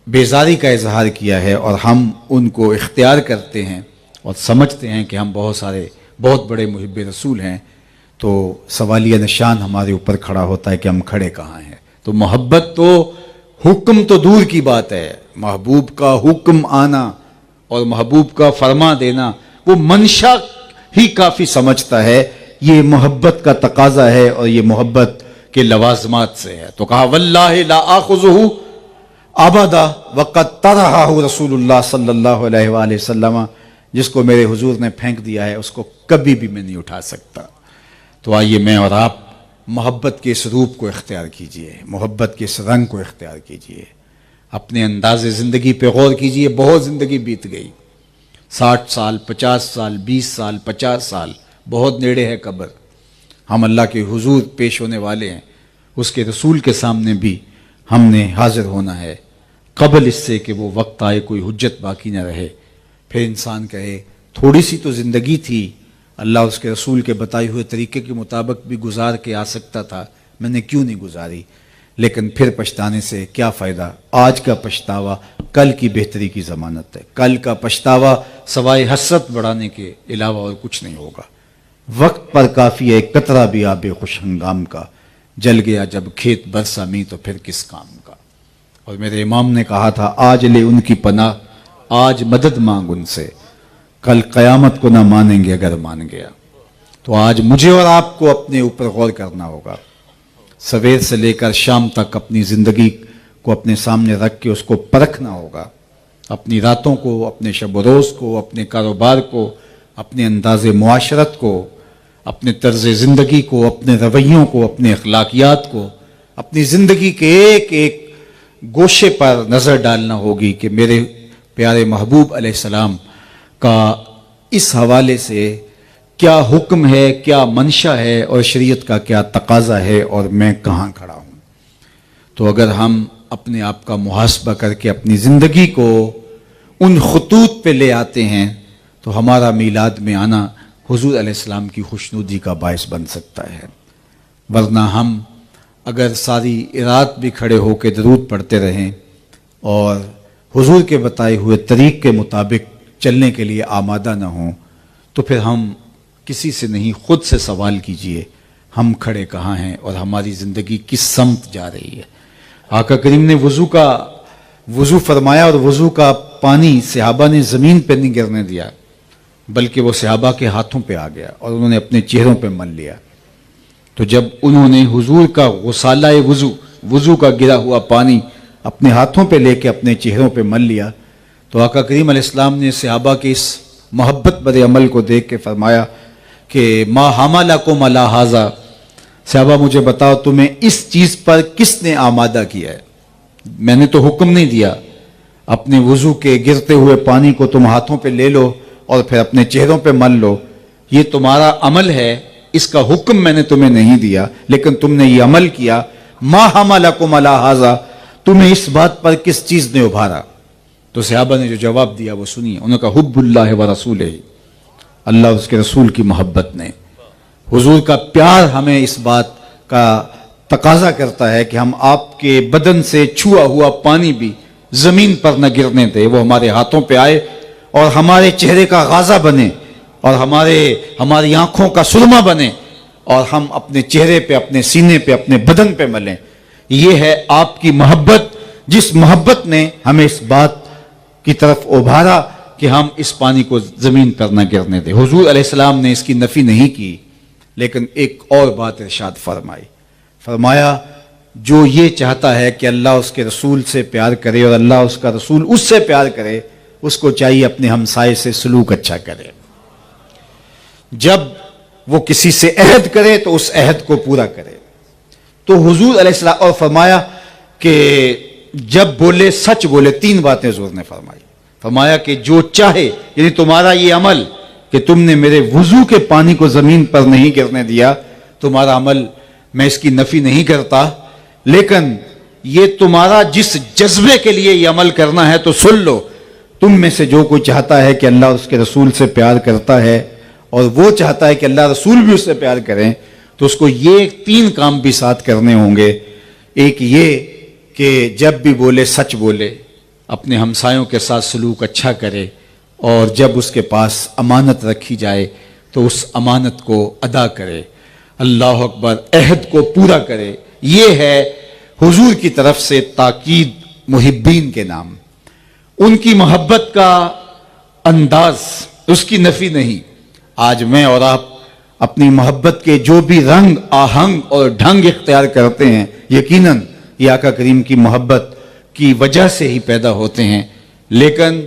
بیزاری کا اظہار کیا ہے اور ہم ان کو اختیار کرتے ہیں اور سمجھتے ہیں کہ ہم بہت بڑے محب رسول ہیں تو سوالیہ نشان ہمارے اوپر کھڑا ہوتا ہے کہ ہم کھڑے کہاں ہیں. تو محبت تو حکم تو دور کی بات ہے، محبوب کا حکم آنا اور محبوب کا فرما دینا وہ منشا ہی کافی سمجھتا ہے، یہ محبت کا تقاضا ہے اور یہ محبت کے لوازمات سے ہے۔ تو کہا واللہ لا آخذہ ابدا وقد طرحہ رسول اللہ صلی اللہ علیہ وآلہ وسلم، جس کو میرے حضور نے پھینک دیا ہے اس کو کبھی بھی میں نہیں اٹھا سکتا۔ تو آئیے میں اور آپ محبت کے اس روپ کو اختیار کیجئے، محبت کے اس رنگ کو اختیار کیجئے، اپنے انداز زندگی پہ غور کیجئے۔ بہت زندگی بیت گئی، 60 سال 50 سال 20 سال 50 سال، بہت نیڑے ہے قبر۔ ہم اللہ کے حضور پیش ہونے والے ہیں، اس کے رسول کے سامنے بھی ہم نے حاضر ہونا ہے، قبل اس سے کہ وہ وقت آئے کوئی حجت باقی نہ رہے۔ پھر انسان کہے تھوڑی سی تو زندگی تھی، اللہ اس کے رسول کے بتائے ہوئے طریقے کے مطابق بھی گزار کے آ سکتا تھا، میں نے کیوں نہیں گزاری؟ لیکن پھر پچھتانے سے کیا فائدہ؟ آج کا پچھتاوا کل کی بہتری کی ضمانت ہے، کل کا پچھتاوا سوائے حسرت بڑھانے کے علاوہ اور کچھ نہیں ہوگا۔ وقت پر کافی ہے قطرہ بھی آب خوش ہنگام کا، جل گیا جب کھیت برسا می تو پھر کس کام کا۔ اور میرے امام نے کہا تھا آج لے ان کی پناہ، آج مدد مانگ ان سے، کل قیامت کو نہ مانیں گے اگر مان گیا۔ تو آج مجھے اور آپ کو اپنے اوپر غور کرنا ہوگا، سویر سے لے کر شام تک اپنی زندگی کو اپنے سامنے رکھ کے اس کو پرکھنا ہوگا، اپنی راتوں کو، اپنے شب و روز کو، اپنے کاروبار کو، اپنے انداز معاشرت کو، اپنے طرز زندگی کو، اپنے رویوں کو، اپنے اخلاقیات کو، اپنی زندگی کے ایک ایک گوشے پر نظر ڈالنا ہوگی کہ میرے پیارے محبوب علیہ السلام کا اس حوالے سے کیا حکم ہے، کیا منشا ہے اور شریعت کا کیا تقاضا ہے اور میں کہاں کھڑا ہوں۔ تو اگر ہم اپنے آپ کا محاسبہ کر کے اپنی زندگی کو ان خطوط پہ لے آتے ہیں تو ہمارا میلاد میں آنا حضور علیہ السلام کی خوشنودی کا باعث بن سکتا ہے۔ ورنہ ہم اگر ساری رات بھی کھڑے ہو کے درود پڑھتے رہیں اور حضور کے بتائے ہوئے طریق کے مطابق چلنے کے لیے آمادہ نہ ہوں تو پھر ہم کسی سے نہیں، خود سے سوال کیجئے ہم کھڑے کہاں ہیں اور ہماری زندگی کس سمت جا رہی ہے۔ آقا کریم نے وضو فرمایا اور وضو کا پانی صحابہ نے زمین پہ نہیں گرنے دیا بلکہ وہ صحابہ کے ہاتھوں پہ آ گیا اور انہوں نے اپنے چہروں پہ مل لیا۔ تو جب انہوں نے حضور کا غسالہ وضو کا گرا ہوا پانی اپنے ہاتھوں پہ لے کے اپنے چہروں پہ مل لیا تو آقا کریم علیہ السلام نے صحابہ کے اس محبت بڑے عمل کو دیکھ کے فرمایا کہ ما حملکم علی ھذا، صحابہ مجھے بتاؤ تمہیں اس چیز پر کس نے آمادہ کیا ہے؟ میں نے تو حکم نہیں دیا، اپنے وضو کے گرتے ہوئے پانی کو تم ہاتھوں پہ لے لو اور پھر اپنے چہروں پہ مل لو، یہ تمہارا عمل ہے، اس کا حکم میں نے تمہیں نہیں دیا لیکن تم نے یہ عمل کیا۔ ما حملکم علی ھذا، تمہیں اس بات پر کس چیز نے ابھارا؟ تو صحابہ نے جو جواب دیا وہ سنیے، انہوں نے کہا حب اللہ و رسولہ، اللہ اس کے رسول کی محبت نے۔ حضور کا پیار ہمیں اس بات کا تقاضا کرتا ہے کہ ہم آپ کے بدن سے چھوا ہوا پانی بھی زمین پر نہ گرنے دے، وہ ہمارے ہاتھوں پہ آئے اور ہمارے چہرے کا غازہ بنے اور ہماری آنکھوں کا سرما بنے اور ہم اپنے چہرے پہ، اپنے سینے پہ، اپنے بدن پہ ملیں۔ یہ ہے آپ کی محبت، جس محبت نے ہمیں اس بات کی طرف ابھارا کہ ہم اس پانی کو زمین پر نہ گرنے دیں۔ حضور علیہ السلام نے اس کی نفی نہیں کی لیکن ایک اور بات ارشاد فرمایا جو یہ چاہتا ہے کہ اللہ اس کے رسول سے پیار کرے اور اللہ اس کا رسول اس سے پیار کرے، اس کو چاہیے اپنے ہمسائے سے سلوک اچھا کرے۔ جب وہ کسی سے عہد کرے تو اس عہد کو پورا کرے۔ تو حضور علیہ السلام اور فرمایا کہ جب بولے سچ بولے، 3 باتیں حضور نے فرمایا کہ جو چاہے، یعنی تمہارا یہ عمل کہ تم نے میرے وضو کے پانی کو زمین پر نہیں گرنے دیا، تمہارا عمل میں اس کی نفی نہیں کرتا، لیکن یہ تمہارا جس جذبے کے لیے یہ عمل کرنا ہے تو سن لو، تم میں سے جو کوئی چاہتا ہے کہ اللہ اس کے رسول سے پیار کرتا ہے اور وہ چاہتا ہے کہ اللہ رسول بھی اس سے پیار کریں، تو اس کو یہ 3 کام بھی ساتھ کرنے ہوں گے۔ ایک یہ کہ جب بھی بولے سچ بولے، اپنے ہمسایوں کے ساتھ سلوک اچھا کرے، اور جب اس کے پاس امانت رکھی جائے تو اس امانت کو ادا کرے، اللہ اکبر، عہد کو پورا کرے۔ یہ ہے حضور کی طرف سے تاکید محبین کے نام، ان کی محبت کا انداز، اس کی نفی نہیں۔ آج میں اور آپ اپنی محبت کے جو بھی رنگ آہنگ اور ڈھنگ اختیار کرتے ہیں، یقیناً یہ آقا کریم کی محبت کی وجہ سے ہی پیدا ہوتے ہیں، لیکن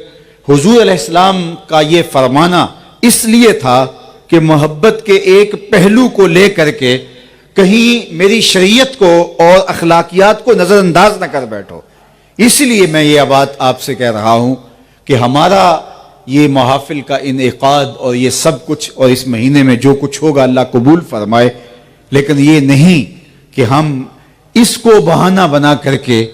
حضور علیہ السلام کا یہ فرمانا اس لیے تھا کہ محبت کے ایک پہلو کو لے کر کے کہیں میری شریعت کو اور اخلاقیات کو نظر انداز نہ کر بیٹھو. اس لیے میں یہ بات آپ سے کہہ رہا ہوں کہ ہمارا یہ محافل کا انعقاد اور یہ سب کچھ اور اس مہینے میں جو کچھ ہوگا اللہ قبول فرمائے، لیکن یہ نہیں کہ ہم اس کو بہانہ بنا کر کے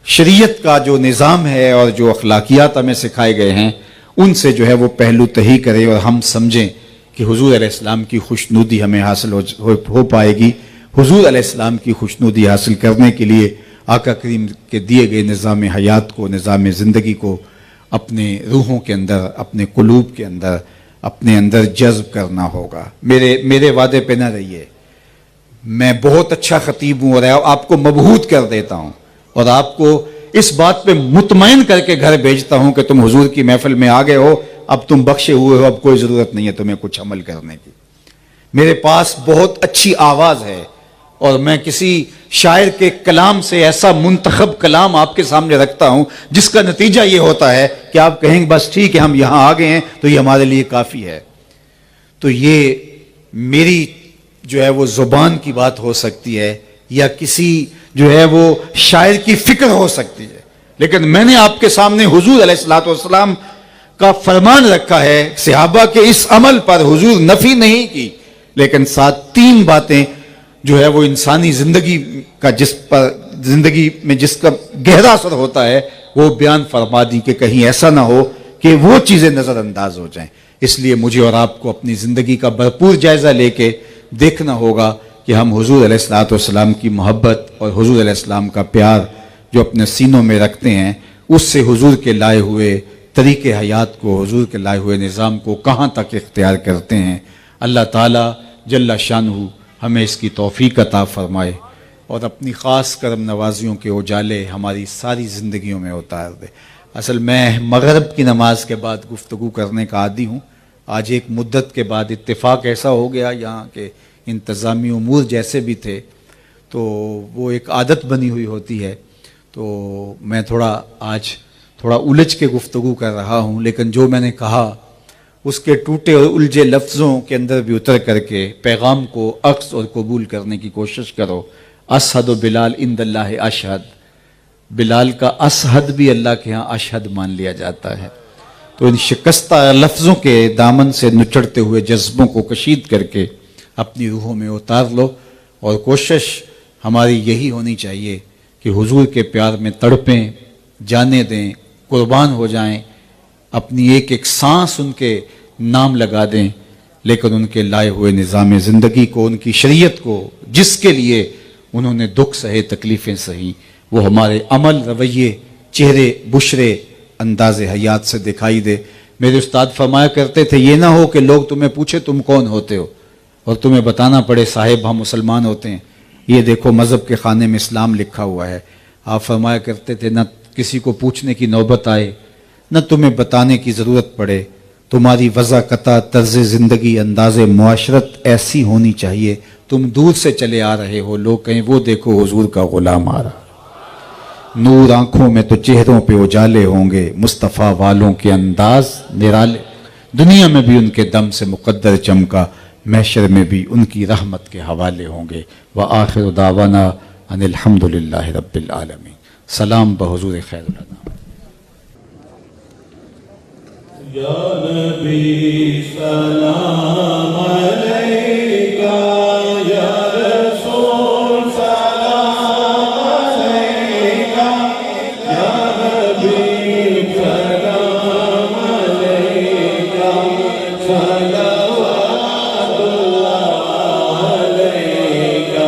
شریعت کا جو نظام ہے اور جو اخلاقیات ہمیں سکھائے گئے ہیں ان سے جو ہے وہ پہلو تہی کریں اور ہم سمجھیں کہ حضور علیہ السلام کی خوشنودی ہمیں حاصل ہو پائے گی. حضور علیہ السلام کی خوشنودی حاصل کرنے کے لیے آقا کریم کے دیے گئے نظام حیات کو، نظام زندگی کو اپنے روحوں کے اندر، اپنے قلوب کے اندر، اپنے اندر جذب کرنا ہوگا. میرے وعدے پہ نہ رہیے. میں بہت اچھا خطیب ہوں اور آپ کو مبہوت کر دیتا ہوں اور آپ کو اس بات پہ مطمئن کر کے گھر بھیجتا ہوں کہ تم حضور کی محفل میں آ گئے ہو، اب تم بخشے ہوئے ہو، اب کوئی ضرورت نہیں ہے تمہیں کچھ عمل کرنے کی. میرے پاس بہت اچھی آواز ہے اور میں کسی شاعر کے کلام سے ایسا منتخب کلام آپ کے سامنے رکھتا ہوں جس کا نتیجہ یہ ہوتا ہے کہ آپ کہیں گے بس ٹھیک ہے ہم یہاں آ گئے ہیں تو یہ ہمارے لیے کافی ہے. تو یہ میری جو ہے وہ زبان کی بات ہو سکتی ہے یا کسی جو ہے وہ شاعر کی فکر ہو سکتی ہے، لیکن میں نے آپ کے سامنے حضور علیہ الصلوۃ والسلام کا فرمان رکھا ہے. صحابہ کے اس عمل پر حضور نفی نہیں کی، لیکن ساتھ تین باتیں جو ہے وہ انسانی زندگی کا زندگی میں جس کا گہرا اثر ہوتا ہے وہ بیان فرما دی کہ کہیں ایسا نہ ہو کہ وہ چیزیں نظر انداز ہو جائیں. اس لیے مجھے اور آپ کو اپنی زندگی کا بھرپور جائزہ لے کے دیکھنا ہوگا کہ ہم حضور علیہ الصلوۃ والسلام کی محبت اور حضور علیہ السلام کا پیار جو اپنے سینوں میں رکھتے ہیں اس سے حضور کے لائے ہوئے طریقے حیات کو، حضور کے لائے ہوئے نظام کو کہاں تک اختیار کرتے ہیں. اللہ تعالیٰ جل شانہ ہمیں اس کی توفیق عطا فرمائے اور اپنی خاص کرم نوازیوں کے اجالے ہماری ساری زندگیوں میں اتار دے. اصل میں مغرب کی نماز کے بعد گفتگو کرنے کا عادی ہوں. آج ایک مدت کے بعد اتفاق ایسا ہو گیا یہاں کے انتظامی امور جیسے بھی تھے تو وہ ایک عادت بنی ہوئی ہوتی ہے، تو میں آج تھوڑا الجھ کے گفتگو کر رہا ہوں، لیکن جو میں نے کہا اس کے ٹوٹے اور الجھے لفظوں کے اندر بھی اتر کر کے پیغام کو اخذ اور قبول کرنے کی کوشش کرو. اشہد بلال عند اللہ اشہد، بلال کا اشہد بھی اللہ کے ہاں اشہد مان لیا جاتا ہے. تو ان شکستہ لفظوں کے دامن سے نچڑتے ہوئے جذبوں کو کشید کر کے اپنی روحوں میں اتار لو اور کوشش ہماری یہی ہونی چاہیے کہ حضور کے پیار میں تڑپیں، جانے دیں، قربان ہو جائیں، اپنی ایک ایک سانس ان کے نام لگا دیں، لیکن ان کے لائے ہوئے نظام زندگی کو، ان کی شریعت کو، جس کے لیے انہوں نے دکھ سہے، تکلیفیں سہی، وہ ہمارے عمل، رویے، چہرے، بشرے، انداز حیات سے دکھائی دے. میرے استاد فرمایا کرتے تھے یہ نہ ہو کہ لوگ تمہیں پوچھے تم کون ہوتے ہو اور تمہیں بتانا پڑے صاحب ہم مسلمان ہوتے ہیں، یہ دیکھو مذہب کے خانے میں اسلام لکھا ہوا ہے. آپ فرمایا کرتے تھے نہ کسی کو پوچھنے کی نوبت آئے، نہ تمہیں بتانے کی ضرورت پڑے، تمہاری وضاقتہ، طرز زندگی، انداز معاشرت ایسی ہونی چاہیے تم دور سے چلے آ رہے ہو لوگ کہیں وہ دیکھو حضور کا غلام آ رہا. نور آنکھوں میں تو چہروں پہ اجالے ہوں گے، مصطفیٰ والوں کے انداز نرالے، دنیا میں بھی ان کے دم سے مقدر چمکا، محشر میں بھی ان کی رحمت کے حوالے ہوں گے. وآخر دعوانا ان الحمدللہ رب العالمین. سلام بحضور خیر الانام. یا نبی سلام علیکہ، یا رسول سلام علیکہ، یا حبیب سلام علیکہ، صلوات اللہ علیکہ،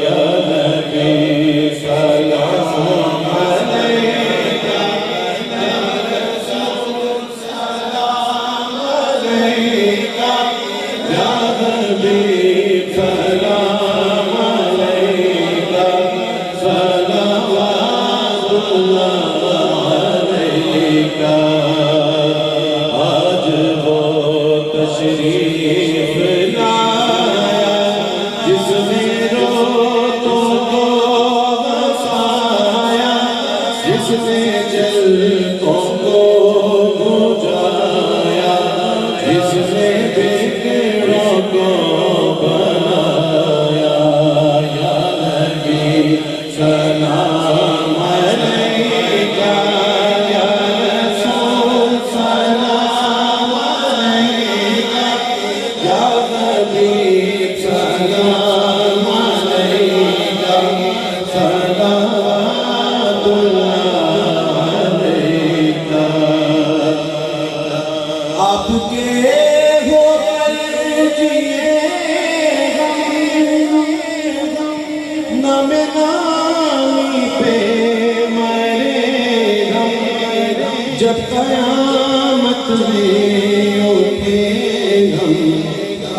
یا نبی سلام علیکہ، یا رسول سلام علیکہ. جب قیامت میں اٹھے ہم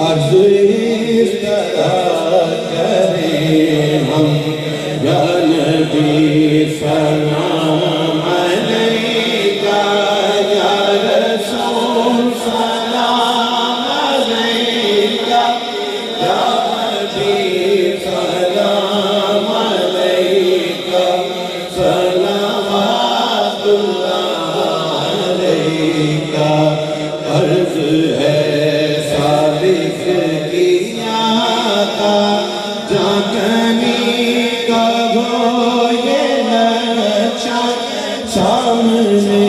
عرض اس طرح کریں ہم یا نبی سلام علیکہ یا رسول سلام علیکہ یا حبیب سلام علیکہ صلوات اللہ علیکہ عرض ہے صادق کی آقا جاکنی کا ہو یہ نقشہ سامنے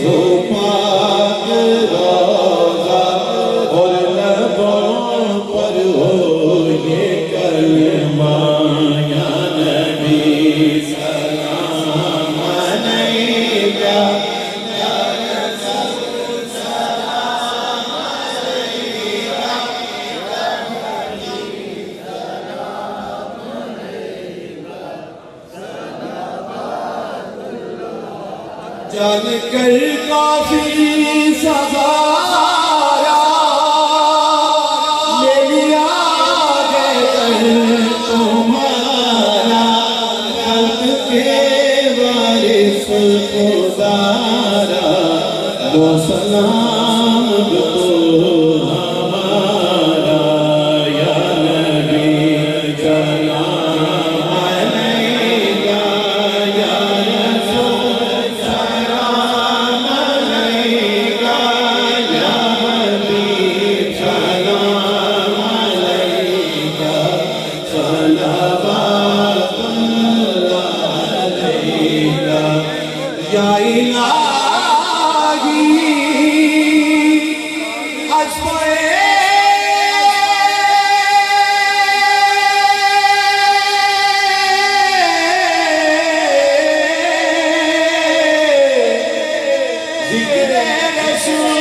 ہو پاک روضہ اور لبوں پر ہو یہ کلمہ یا نبی سلام علیکہ یا رسول سلام علیکہ جان کر کافی سہارا لے لیا گئے تمہارا خلق کے وارث خدارا دو سلام دو ہمارا یا نبی سلام علیکہ یا رسول سلام علیکہ یا حبیب سلام علیکہ صلوات اللہ علیکہ یا الہی ذکر رسول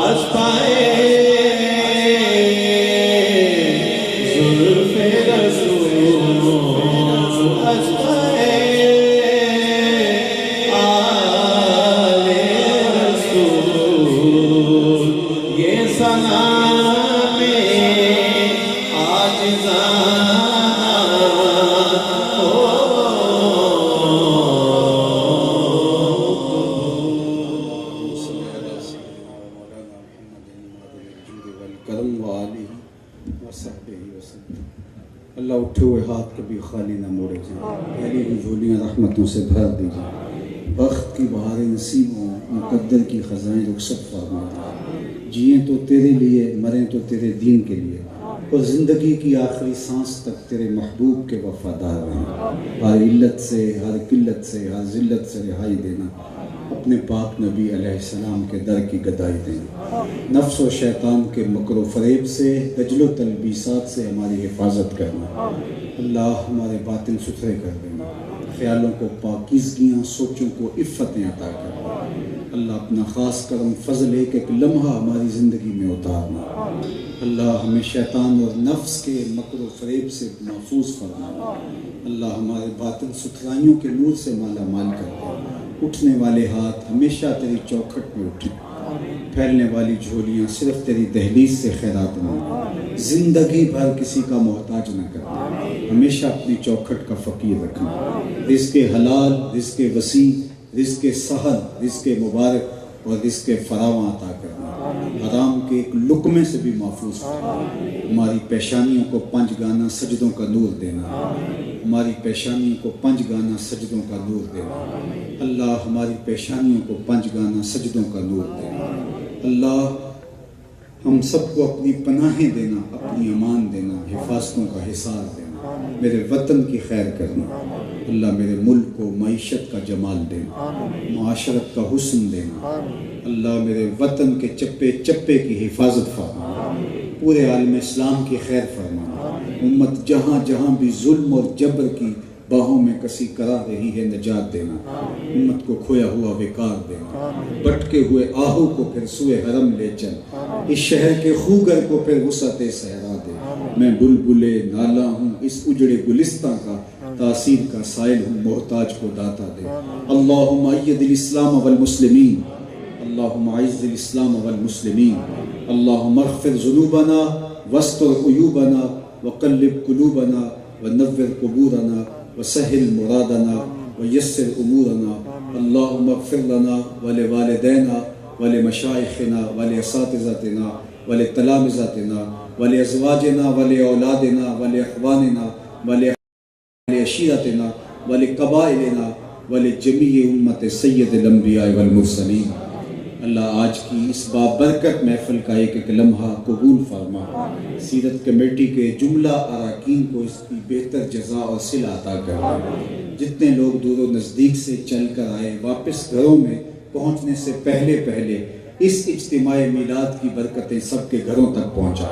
اسپائے زلف رسول اسپائے آل رسول یہ سلام اللہ اٹھے ہوئے ہاتھ کبھی خالی نہ موڑے جائیں، پہلی کی جھولیاں رحمتوں سے بھر دیجئے، وقت کی بہاریں نصیب ہوں، مقدر کی خزائیں رخصت فرما دیں، جئیں تو تیرے لیے مریں تو تیرے دین کے لیے، اور زندگی کی آخری سانس تک تیرے محبوب کے وفادار رہیں، ہر علت سے، ہر قلت سے، ہر ذلت سے رہائی دینا، اپنے پاک نبی علیہ السلام کے در کی گدائی دینا، نفس و شیطان کے مکر و فریب سے، دجل و تلبیسات سے ہماری حفاظت کرنا، اللہ ہمارے باطن ستھرے کر دینا، خیالوں کو پاکیزگیاں، سوچوں کو عفتیں عطا کرنا، اللہ اپنا خاص کرم فضل ایک ایک لمحہ ہماری زندگی میں اتارنا، اللہ ہمیں شیطان اور نفس کے مکر و فریب سے محفوظ فرمانا، اللہ ہمارے باطن ستھرائیوں کے نور سے مالا مال کر دے، اٹھنے والے ہاتھ ہمیشہ تیری چوکھٹ پہ اٹھیں، پھیلنے والی جھولیاں صرف تیری دہلیز سے خیرات مانگیں، زندگی بھر کسی کا محتاج نہ کرنا، ہمیشہ اپنی چوکھٹ کا فقیر رکھنا، رزق حلال، رزق وسیع، رزق سہل، رزق مبارک اور رزق فراواں عطا کرنا، حرام کے ایک لقمے سے بھی محفوظ کرنا، ہماری پیشانیوں کو 5 گانا سجدوں کا نور دینا، ہماری پیشانیوں کو 5 گانا سجدوں کا نور دینا، اللہ ہماری پیشانیوں کو 5 گانا سجدوں کا نور دینا، اللہ ہم سب کو اپنی پناہیں دینا، اپنی امان دینا، حفاظتوں کا حصار دینا، میرے وطن کی خیر کرنا، اللہ میرے ملک کو معیشت کا جمال دینا، معاشرت کا حسن دینا، اللہ میرے وطن کے چپے چپے کی حفاظت فرمانا، پورے عالم اسلام کی خیر فرمانا، امت جہاں جہاں بھی ظلم اور جبر کی باہوں میں کسی کرا رہی ہے نجات دینا، امت کو کھویا ہوا وقار دینا، بٹکے ہوئے آہو کو پھر سوئے حرم لے چل، اس شہر کے خوگر کو پھر وسعت صحرا دے، میں بلبل نالا ہوں اس اجڑے گلستہ کا، تاثیر کا سائل ہوں محتاج کو داتا دے۔ اللہم اید الاسلام والمسلمین، اللہم اعز الاسلام والمسلمین، اللہم اغفر ذنوبنا واستر عیوبنا وقلب قلوبنا ونور قبورنا وسہل مرادنا ویسر امورنا، اللہم اغفر لنا ولوالدینا ولمشائخنا ولاساتذتنا ولتلامذتنا ولازواجنا ولاولادنا ولاخواننا ولعشیرتنا ولقبائلنا ولجمیع امت سید الانبیاء والمرسلین۔ اللہ آج کی اس بابرکت محفل کا ایک ایک لمحہ قبول فرما، سیرت کمیٹی کے جملہ اراکین کو اس کی بہتر جزا اور صلہ عطا کرنا۔ جتنے لوگ دور و نزدیک سے چل کر آئے، واپس گھروں میں پہنچنے سے پہلے اس اجتماع میلاد کی برکتیں سب کے گھروں تک پہنچا۔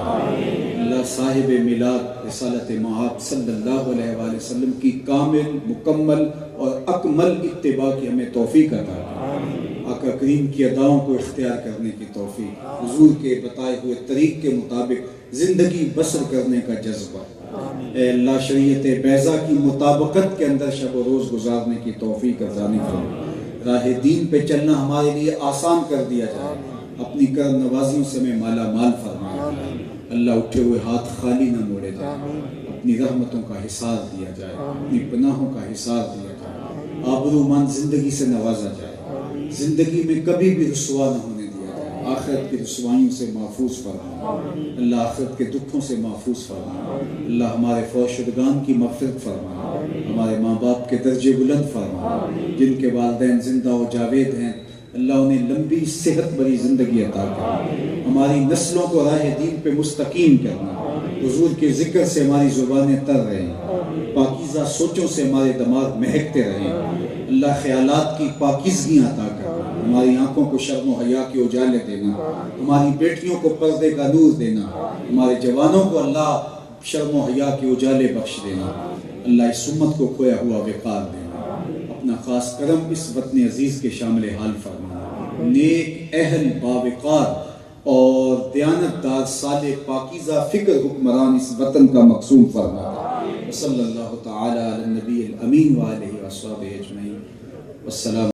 اللہ صاحب میلاد رسالت مآب صلی اللہ علیہ وآلہ وسلم کی کامل، مکمل اور اکمل اتباع کی ہمیں توفیق عطا کرے۔ آقا کریم کی اداؤں کو اختیار کرنے کی توفیق، حضور کے بتائے ہوئے طریق کے مطابق زندگی بسر کرنے کا جذبہ، اے اللہ شریعت بیضا کی مطابقت کے اندر شب و روز گزارنے کی توفیق عطا فرما۔ راہ دین پہ چلنا ہمارے لیے آسان کر دیا جائے، اپنی کرم نوازیوں سے میں مالا مال فرمایا جائے۔ اللہ اٹھے ہوئے ہاتھ خالی نہ موڑے جائے، اپنی رحمتوں کا حصار دیا جائے، اپنی پناہوں کا حصار دیا جائے، آبرومند زندگی سے نوازا جائے، زندگی میں کبھی بھی رسوا نہ ہونے دیا جائے، آخرت کی رسوائیوں سے محفوظ فرما، اللہ آخرت کے دکھوں سے محفوظ فرما، اللہ ہمارے فوت شدگان کی مغفرت فرما، ہمارے ماں باپ کے درجے بلند فرما، جن کے والدین زندہ و جاوید ہیں اللہ انہیں لمبی صحت بری زندگی عطا کر، ہماری نسلوں کو راہ دین پہ مستقیم کرنا، حضور کے ذکر سے ہماری زبانیں تر رہیں، پاکیزہ سوچوں سے ہمارے دماغ مہکتے رہیں، اللہ خیالات کی پاکیزگی عطا کرنا، ہماری آنکھوں کو شرم و حیا کے اجالے دینا، ہماری بیٹیوں کو پردے کا نور دینا، ہمارے جوانوں کو اللہ شرم و حیا کے اجالے بخش دینا، اللہ اس امت کو کھویا ہوا وقار دینا، اپنا خاص کرم اس وطن عزیز کے شامل حال فرمانا، نیک اہل باوقار اور دیانتدار صالح پاکیزہ فکر حکمران اس وطن کا مقصوم فرمانا۔ صلی اللہ تعالی علی النبی الامین وآلہ وصحبہ اجمعین، والسلام